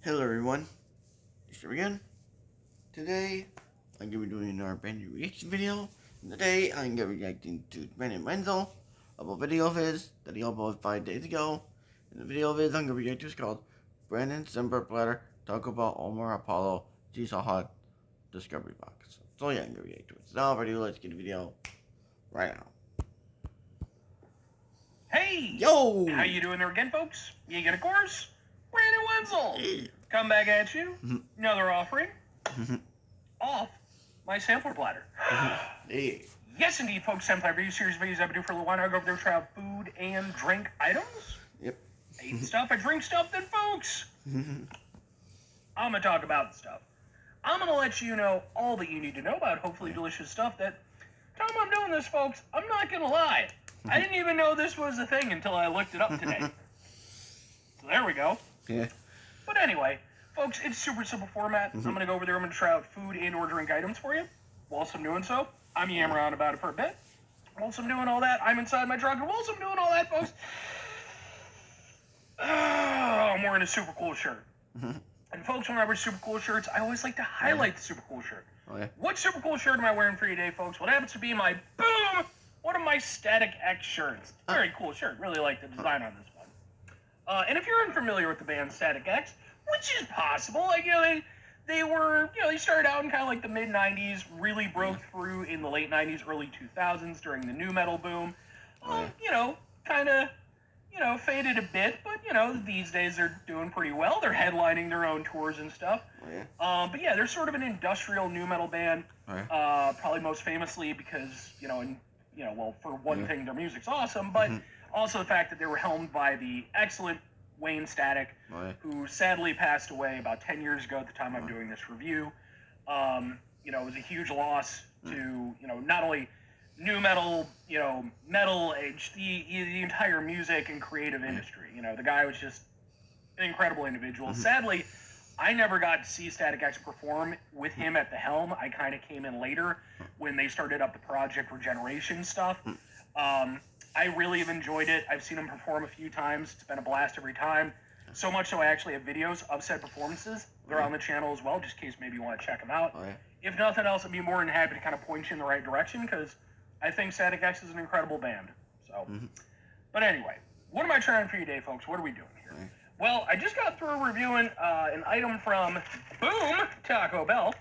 Hello everyone, Disha again. Today, I'm going to be doing another brand new reaction video. And today, I'm going to be reacting to Brandon Wenzel of a video of his that he uploaded 5 days ago. And the video of his I'm going to be reacting to is called Brandon Simber Platter Talk About Omar Apollo Disha Hot Discovery Box. So yeah, I'm going to react to it. So now, video, let's get the video right now. Hey! Yo! How you doing there again, folks? You get a course? Brandon Wenzel! Hey. Come back at you. Another offering. Off my sampler platter. Hey. Yes, indeed, folks. Sampler review series videos I've been doing for a little while now. I go over there, try out food and drink items. Yep. I eat stuff, I drink stuff, then, folks. I'm going to talk about the stuff. I'm going to let you know all that you need to know about hopefully delicious stuff that, time I'm doing this, folks, I'm not going to lie. I didn't even know this was a thing until I looked it up today. So there we go. Yeah. But anyway, folks, it's super simple format. I'm going to go over there. I'm going to try out food and or drink items for you. Whilst I'm doing so, I'm yammering on about it for a bit. Whilst I'm doing all that, I'm inside my truck. And whilst I'm doing all that, folks, I'm wearing a super cool shirt. And folks, when I wear super cool shirts, I always like to highlight the super cool shirt. Oh, yeah. What super cool shirt am I wearing for you today, folks? What happens to be my boom, one of my Static X shirts. Very cool shirt. Really like the design on this one. And if you're unfamiliar with the band Static X, which is possible, like, you know, they were, you know, they started out in kind of like the mid-90s, really broke through in the late 90s, early 2000s during the nu metal boom. You know, kind of, you know, faded a bit, but, you know, these days they're doing pretty well. They're headlining their own tours and stuff. But yeah, they're sort of an industrial nu metal band, probably most famously because, you know, well, for one thing, their music's awesome, but also the fact that they were helmed by the excellent Wayne Static, who sadly passed away about 10 years ago at the time I'm doing this review. You know, it was a huge loss to, you know, not only nu metal, you know, metal age, the entire music and creative industry. You know, the guy was just an incredible individual. Sadly, I never got to see Static X perform with him at the helm. I kind of came in later when they started up the Project Regeneration stuff. I really have enjoyed it. I've seen him perform a few times. It's been a blast every time. So much so I actually have videos of said performances. They're on the channel as well, just in case maybe you want to check them out. If nothing else, I'd be more than happy to kind of point you in the right direction because I think Static X is an incredible band. So, but anyway, what am I trying for you today, folks? What are we doing here? Well, I just got through reviewing an item from Boom Taco Bell.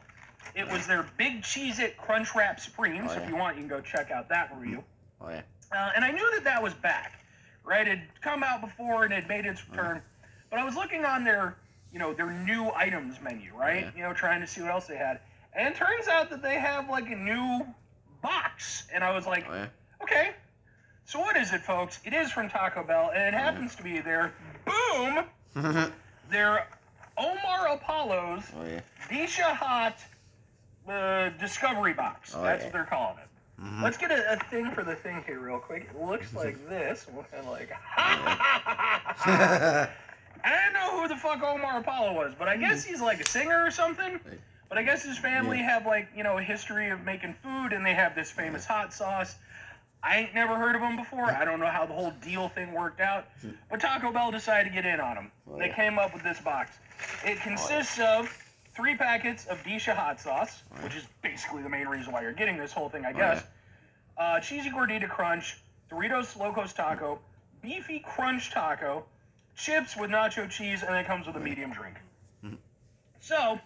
It was their Big Cheez-It Crunch Wrap Supreme. So if you want, you can go check out that review. And I knew that was back, right? It had come out before and it made its return. But I was looking on their, you know, their new items menu, right? You know, trying to see what else they had. And it turns out that they have like a new box. And I was like, okay, so what is it, folks? It is from Taco Bell, and it happens to be their Boom, their Omar Apollo's Disha Hot Discovery Box. That's what they're calling it. Let's get a thing for the thing here real quick. It looks like this. We're kind of like, I don't know who the fuck Omar Apollo was, but I guess he's like a singer or something. But I guess his family have like, you know, a history of making food, and they have this famous hot sauce. I ain't never heard of them before. I don't know how the whole deal thing worked out. But Taco Bell decided to get in on them. They came up with this box. It consists of 3 packets of Disha hot sauce, which is basically the main reason why you're getting this whole thing, I guess. Cheesy Gordita Crunch, Doritos Locos Taco, Beefy Crunch Taco, chips with nacho cheese, and it comes with a medium drink. So,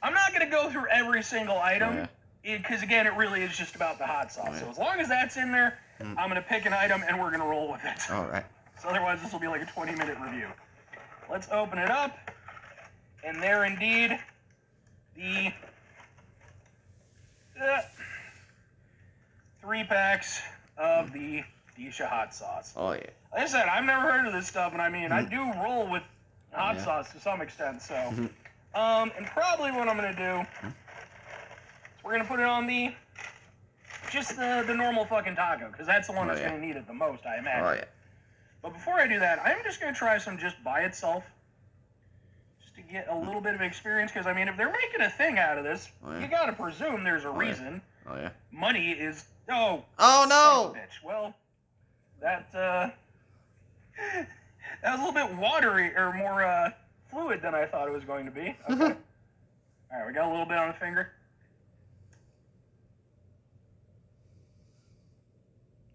I'm not going to go through every single item, because again, it really is just about the hot sauce. So as long as that's in there, I'm going to pick an item and we're going to roll with it. Alright. So otherwise, this will be like a 20-minute review. Let's open it up. And there indeed, the 3 packs of the Disha hot sauce. Like I said, I've never heard of this stuff, and I mean, I do roll with hot sauce to some extent, so. And probably what I'm going to do is we're going to put it on just the normal fucking taco, because that's the one that's going to need it the most, I imagine. But before I do that, I'm just going to try some just by itself. To get a little bit of experience, because I mean, if they're making a thing out of this, you gotta presume there's a reason. Money is no. Bitch. Well, that was a little bit watery or more fluid than I thought it was going to be. Okay. All right, we got a little bit on the finger.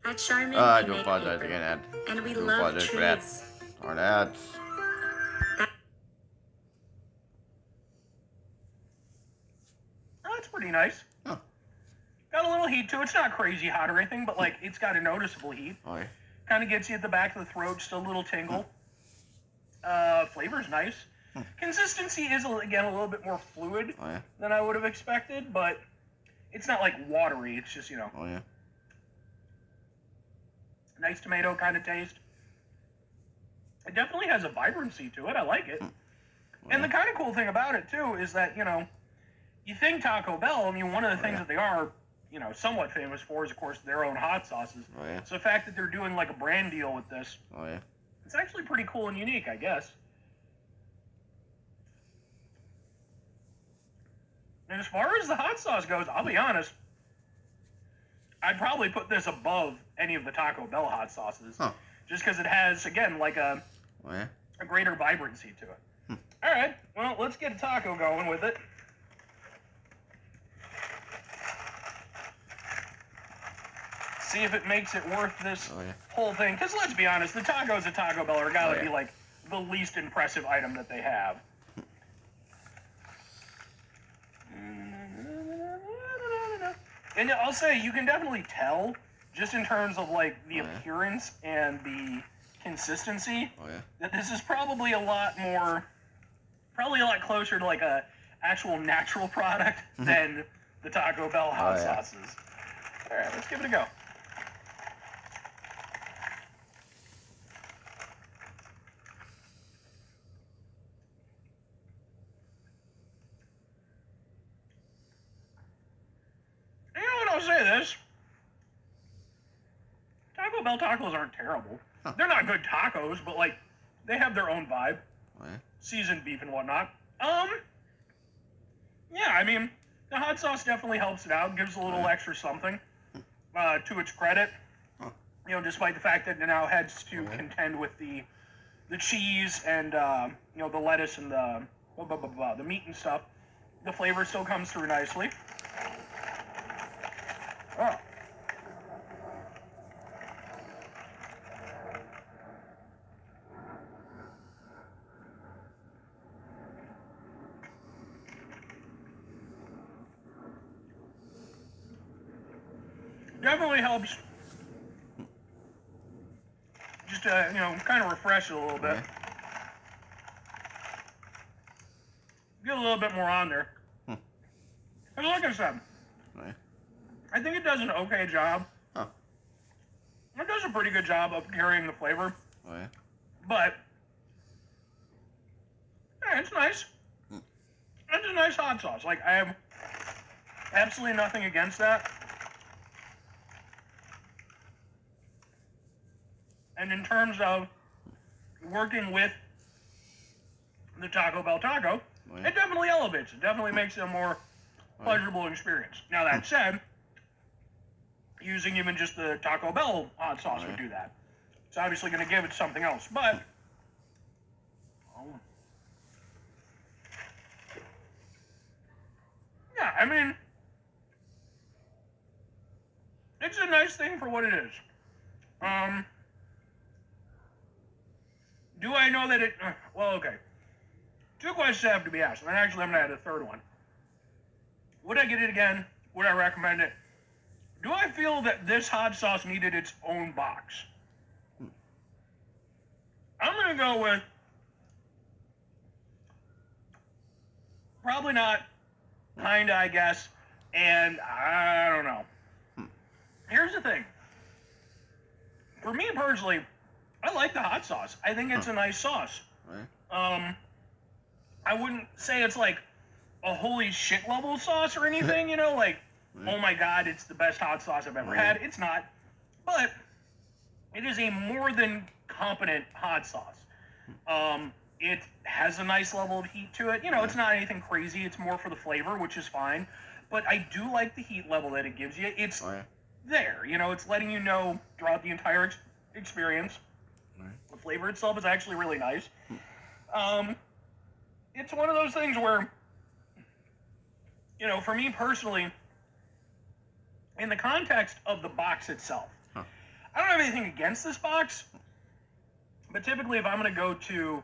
At Charmin, I we do make apologize paper, again, Ed. and we I do love apologize for that. trees. Darn ads. Oh, that's pretty nice. Huh. Got a little heat to it. It's not crazy hot or anything, but like it's got a noticeable heat. Oh, yeah. Kind of gets you at the back of the throat, just a little tingle. Flavor's nice. Consistency is, again, a little bit more fluid Oh, yeah. than I would have expected, but it's not like watery. It's just, Oh, yeah. nice tomato kind of taste. It definitely has a vibrancy to it. I like it. Oh, And yeah. the kind of cool thing about it, too, is that, you think Taco Bell, I mean, one of the things that they are, somewhat famous for is, of course, their own hot sauces. Oh, yeah. So the fact that they're doing, like, a brand deal with this, Oh, yeah. it's actually pretty cool and unique, I guess. And as far as the hot sauce goes, I'll be honest, I'd probably put this above any of the Taco Bell hot sauces. Huh. Just because it has, again, like Oh, yeah. a greater vibrancy to it. All right, well, let's get a taco going with it. See if it makes it worth this Oh, yeah. whole thing. Because let's be honest, the tacos at Taco Bell are gotta Oh, yeah. be like the least impressive item that they have. And I'll say you can definitely tell, just in terms of like the Oh, yeah. appearance and the consistency, Oh, yeah. that this is probably a lot closer to like a actual natural product than the Taco Bell hot yeah. sauces. All right, let's give it a go. You know what, I'll say this. Taco Bell tacos aren't terrible. Huh. They're not good tacos, but like they have their own vibe. Oh, yeah. Seasoned beef and whatnot. Yeah, I mean, the hot sauce definitely helps it out, gives a little extra something. To its credit, Huh. Despite the fact that it now has to Okay. contend with the cheese and the lettuce and the meat and stuff, the flavor still comes through nicely. Oh. Definitely helps just to, kind of refresh it a little bit. Yeah. Get a little bit more on there. Hmm. And like I said, Oh, yeah. I think it does an okay job. Huh. It does a pretty good job of carrying the flavor, Oh, yeah. but yeah, it's nice. It's a nice hot sauce. Like, I have absolutely nothing against that. And in terms of working with the Taco Bell taco, Oh, yeah. it definitely elevates it. Definitely makes it a more pleasurable experience. Now, that said, using even just the Taco Bell hot sauce Oh, would yeah. do that. It's obviously going to give it something else, but yeah, I mean, it's a nice thing for what it is. Do I know that it... Well, okay. Two questions have to be asked, and actually I'm going to add a third one. Would I get it again? Would I recommend it? Do I feel that this hot sauce needed its own box? I'm going to go with... Probably not. Kinda, I guess. And I don't know. Here's the thing. For me personally, I like the hot sauce. I think it's a nice sauce. Right. I wouldn't say it's like a holy shit level sauce or anything, like, oh my god, it's the best hot sauce I've ever had. It's not. But it is a more than competent hot sauce. It has a nice level of heat to it. It's not anything crazy. It's more for the flavor, which is fine. But I do like the heat level that it gives you. It's there. It's letting you know throughout the entire experience. Right. The flavor itself is actually really nice. it's one of those things where, you know, for me personally, in the context of the box itself, I don't have anything against this box, but typically if I'm going to go to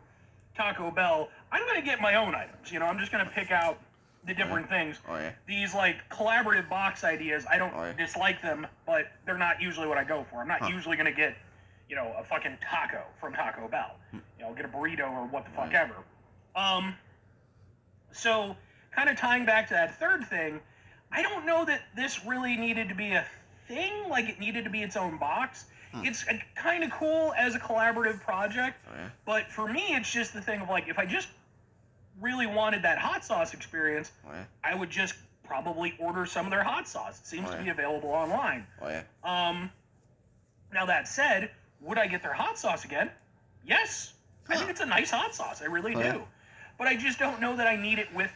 Taco Bell, I'm going to get my own items. You know, I'm just going to pick out the different things. These, like, collaborative box ideas, I don't dislike them, but they're not usually what I go for. I'm not usually going to get, you know, a fucking taco from Taco Bell. You know, get a burrito or what the fuck ever. So, kind of tying back to that third thing, I don't know that this really needed to be a thing, like it needed to be its own box. It's kind of cool as a collaborative project, but for me, it's just the thing of, like, if I just really wanted that hot sauce experience, I would just probably order some of their hot sauce. It seems to be available online. Now that said, would I get their hot sauce again? Yes. I think it's a nice hot sauce. I really do. But I just don't know that I need it with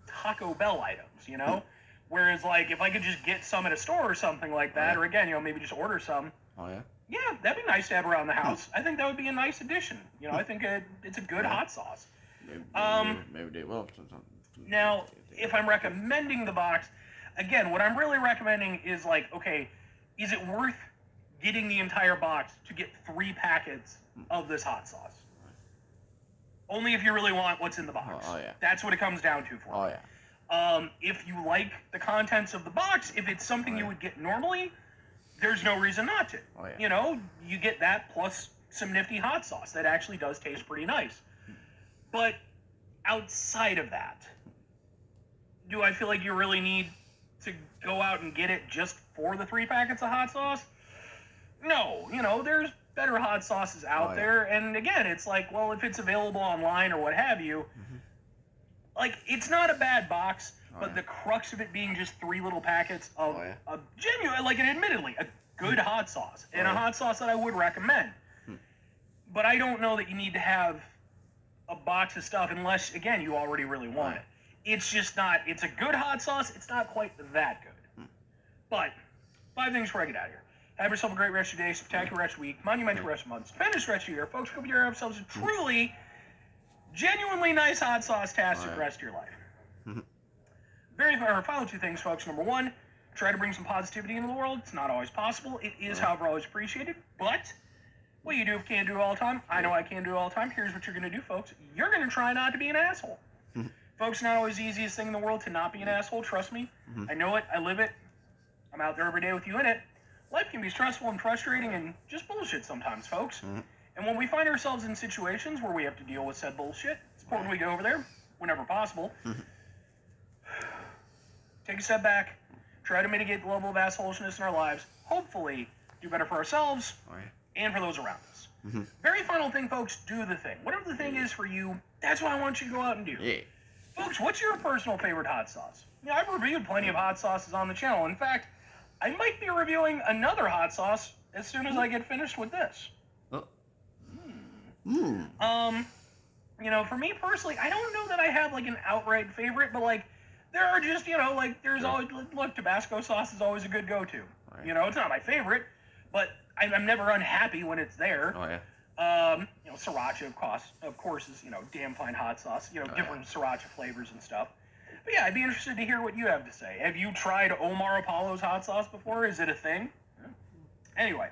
Taco Bell items, you know? Whereas, like, if I could just get some at a store or something like that, or again, you know, maybe just order some. Yeah, that'd be nice to have around the house. I think that would be a nice addition. You know, I think it's a good hot sauce. Maybe they will. Now, if I'm recommending the box, again, what I'm really recommending is, like, okay, is it worth getting the entire box to get 3 packets of this hot sauce? Only if you really want what's in the box. That's what it comes down to for me. If you like the contents of the box, if it's something you would get normally, there's no reason not to. You know, you get that plus some nifty hot sauce. That actually does taste pretty nice. But outside of that, do I feel like you really need to go out and get it just for the 3 packets of hot sauce? No. You know, there's better hot sauces out there. And again, it's like, well, if it's available online or what have you, like, it's not a bad box, but the crux of it being just 3 little packets of a genuine, like, an admittedly, a good hot sauce. And a hot sauce that I would recommend. But I don't know that you need to have a box of stuff unless, again, you already really want it. It's just not, it's a good hot sauce, it's not quite that good. But, 5 things before I get out of here. Have yourself a great rest of your day, spectacular rest of the week, monumental rest of the month, stupendous rest of your year. Folks, hope you have yourselves a truly, genuinely nice hot sauce-tastic rest of your life. Final 2 things, folks. Number 1, try to bring some positivity into the world. It's not always possible. It is, however, always appreciated. But what you do if you can't do it all the time, I know I can't do it all the time. Here's what you're going to do, folks. You're going to try not to be an asshole. Folks, not always the easiest thing in the world to not be an asshole. Trust me. I know it. I live it. I'm out there every day with you in it. Life can be stressful and frustrating and just bullshit sometimes, folks. And when we find ourselves in situations where we have to deal with said bullshit, it's important we go over there whenever possible. Take a step back. Try to mitigate the level of assholishness in our lives. Hopefully, do better for ourselves and for those around us. Very final thing, folks, do the thing. Whatever the thing is for you, that's what I want you to go out and do. Folks, what's your personal favorite hot sauce? Yeah, I've reviewed plenty of hot sauces on the channel. In fact, I might be reviewing another hot sauce as soon as I get finished with this. You know, for me personally, I don't know that I have, like, an outright favorite, but, like, there are just, you know, like, there's always, look, Tabasco sauce is always a good go-to. You know, it's not my favorite, but I'm never unhappy when it's there. You know, sriracha, of course, is, you know, damn fine hot sauce. You know, different sriracha flavors and stuff. But yeah, I'd be interested to hear what you have to say. Have you tried Omar Apollo's hot sauce before? Is it a thing? Anyway.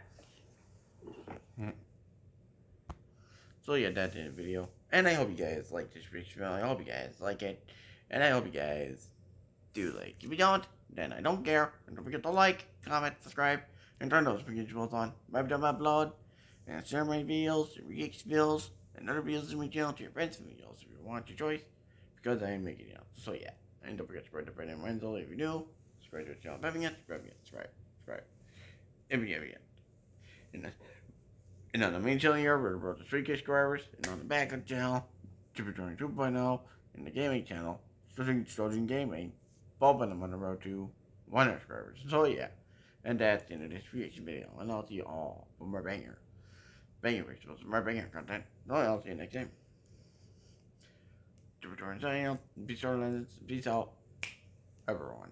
So yeah, that's the video. And I hope you guys like this video. I hope you guys like it. And I hope you guys do like. If you don't, then I don't care. And don't forget to like, comment, subscribe, and turn those notifications on. Every time I upload, and share my videos, reaction videos, and other videos in my channel to your friends and videos if you want your choice. Because I am making it out. So yeah. And don't forget to spread the bread and Wenzel if you do. Spread your channel. Subscribe. If you get it. And on the main channel here, we're about to 3K subscribers. And on the back of the channel, Super 2.0, and the gaming channel, Starting Gaming, both of them on the road to 100 subscribers. So yeah. And that's the end of this reaction video. And I'll see you all for more banger vegetables, more banger content. So I'll see you next time. Peace out, everyone.